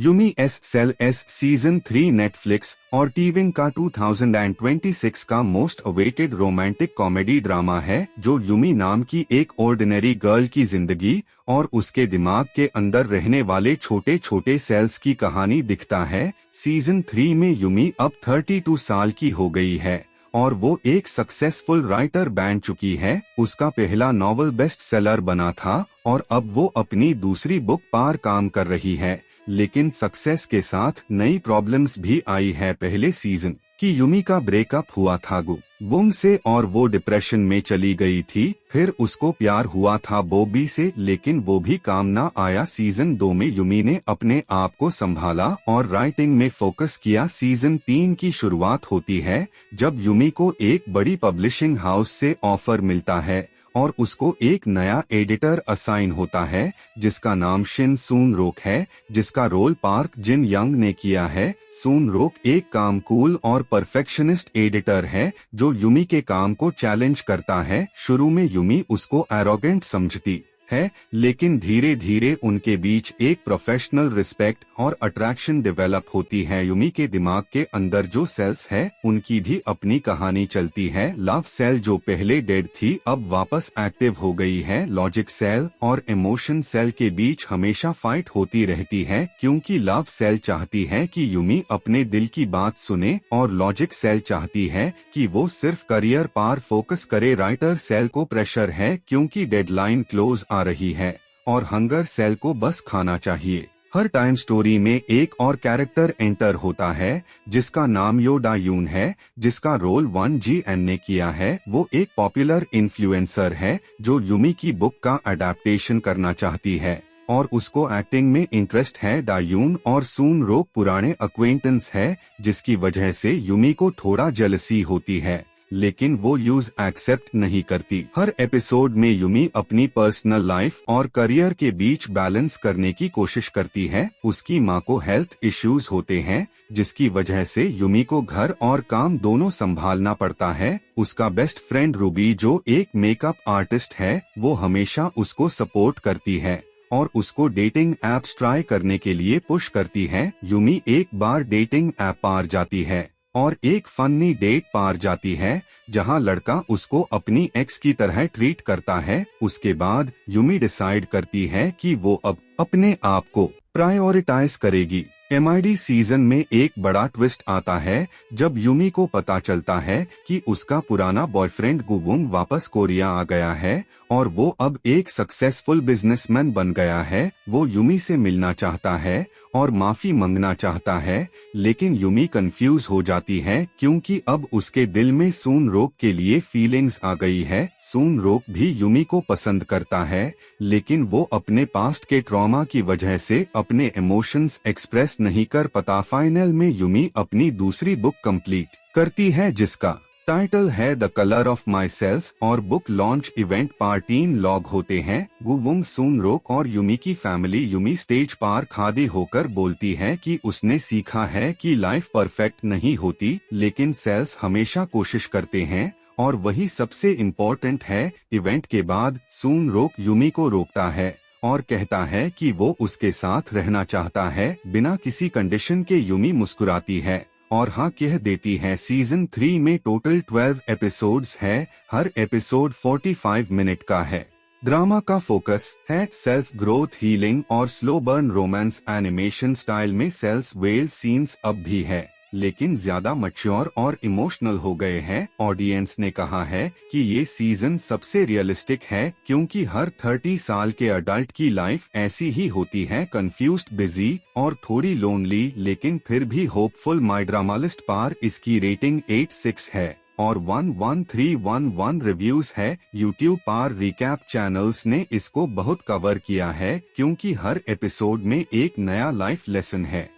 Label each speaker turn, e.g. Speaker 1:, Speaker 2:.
Speaker 1: Yumi S cells season 3 Netflix और Tving का 2026 का most awaited romantic comedy drama है जो यूमी नाम की एक ऑर्डिनरी गर्ल की जिंदगी और उसके दिमाग के अंदर रहने वाले छोटे छोटे सेल्स की कहानी दिखता है। सीजन 3 में यूमी अब 32 साल की हो गई है और वो एक सक्सेसफुल राइटर बन चुकी है। उसका पहला नॉवल बेस्ट सेलर बना था और अब वो अपनी दूसरी बुक पर काम कर रही है, लेकिन सक्सेस के साथ नई प्रॉब्लम्स भी आई है। पहले सीजन की यूमी का ब्रेकअप हुआ था गुम से और वो डिप्रेशन में चली गई थी। फिर उसको प्यार हुआ था बॉबी से, लेकिन वो भी काम ना आया। सीजन 2 में यूमी ने अपने आप को संभाला और राइटिंग में फोकस किया। सीजन 3 की शुरुआत होती है जब यूमी को एक बड़ी पब्लिशिंग हाउस से ऑफर मिलता है और उसको एक नया एडिटर असाइन होता है जिसका नाम शिन सून रोक है, जिसका रोल पार्क जिन यंग ने किया है। सून रोक एक काम कूल और परफेक्शनिस्ट एडिटर है जो यूमी के काम को चैलेंज करता है। शुरू में यूमी उसको एरोगेंट समझती है, लेकिन धीरे धीरे उनके बीच एक प्रोफेशनल रिस्पेक्ट और अट्रैक्शन डेवलप होती है। यूमी के दिमाग के अंदर जो सेल्स है उनकी भी अपनी कहानी चलती है। लव सेल जो पहले डेड थी अब वापस एक्टिव हो गई है। लॉजिक सेल और इमोशन सेल के बीच हमेशा फाइट होती रहती है क्योंकि लव सेल चाहती है कि यूमी अपने दिल की बात सुने और लॉजिक सेल चाहती है कि वो सिर्फ करियर पर फोकस करे। राइटर सेल को प्रेशर है क्योंकि डेडलाइन क्लोज आ रही है और हंगर सेल को बस खाना चाहिए। हर टाइम स्टोरी में एक और कैरेक्टर एंटर होता है जिसका नाम यो डा यून है, जिसका रोल 1GN ने किया है। वो एक पॉपुलर इन्फ्लुएंसर है जो यूमी की बुक का अडेप्टेशन करना चाहती है और उसको एक्टिंग में इंटरेस्ट है। डा यून और सून रोक पुराने अक्वेंटेंस है जिसकी वजह से यूमी को थोड़ा जेलसी होती है, लेकिन वो यूज एक्सेप्ट नहीं करती। हर एपिसोड में यूमी अपनी पर्सनल लाइफ और करियर के बीच बैलेंस करने की कोशिश करती है। उसकी माँ को हेल्थ इश्यूज होते हैं जिसकी वजह से यूमी को घर और काम दोनों संभालना पड़ता है। उसका बेस्ट फ्रेंड रूबी जो एक मेकअप आर्टिस्ट है वो हमेशा उसको सपोर्ट करती है और उसको डेटिंग एप्स ट्राई करने के लिए पुश करती है। यूमी एक बार डेटिंग ऐप पार जाती है और एक फनी डेट पार जाती है जहां लड़का उसको अपनी एक्स की तरह ट्रीट करता है। उसके बाद यूमी डिसाइड करती है कि वो अब अपने आप को प्रायोरिटाइज करेगी। MID सीजन में एक बड़ा ट्विस्ट आता है जब यूमी को पता चलता है कि उसका पुराना बॉयफ्रेंड गुबुंग वापस कोरिया आ गया है और वो अब एक सक्सेसफुल बिजनेसमैन बन गया है। वो यूमी से मिलना चाहता है और माफी मांगना चाहता है, लेकिन यूमी कंफ्यूज हो जाती है क्योंकि अब उसके दिल में सून रोक के लिए फीलिंग्स आ गई है। सून रोक भी यूमी को पसंद करता है, लेकिन वो अपने पास्ट के ट्रॉमा की वजह से अपने इमोशंस एक्सप्रेस नहीं कर पाता। फाइनल में यूमी अपनी दूसरी बुक कंप्लीट करती है जिसका टाइटल है the colour of my cells और बुक लॉन्च इवेंट पर 3 लोग होते हैं, गुबुंग, सून रोक और यूमी की फैमिली। यूमी स्टेज पर खड़े होकर बोलती है कि उसने सीखा है कि लाइफ परफेक्ट नहीं होती, लेकिन सेल्स हमेशा कोशिश करते हैं और वही सबसे इम्पोर्टेंट है। इवेंट के बाद सून रोक यूमी को रोकता है और कहता है कि वो उसके साथ रहना चाहता है बिना किसी कंडीशन के। यूमी मुस्कुराती है और हाँ कह देती है। सीजन 3 में टोटल 12 एपिसोड्स है, हर एपिसोड 45 मिनट का है। ड्रामा का फोकस है सेल्फ ग्रोथ, हीलिंग और slow burn romance. Animation style में सेल्स वेल सीन्स अब भी है, लेकिन ज्यादा मैच्योर और इमोशनल हो गए हैं। ऑडियंस ने कहा है कि ये सीजन सबसे रियलिस्टिक है क्योंकि हर 30 साल के अडल्ट की लाइफ ऐसी ही होती है, कंफ्यूज्ड, बिजी और थोड़ी लोनली, लेकिन फिर भी होपफुल। माई ड्रामा लिस्ट पर इसकी रेटिंग 8.6 है और 11311 रिव्यूज है। यूट्यूब पर रिकैप चैनल्स ने इसको बहुत कवर किया है क्योंकि हर एपिसोड में एक नया लाइफ लेसन है।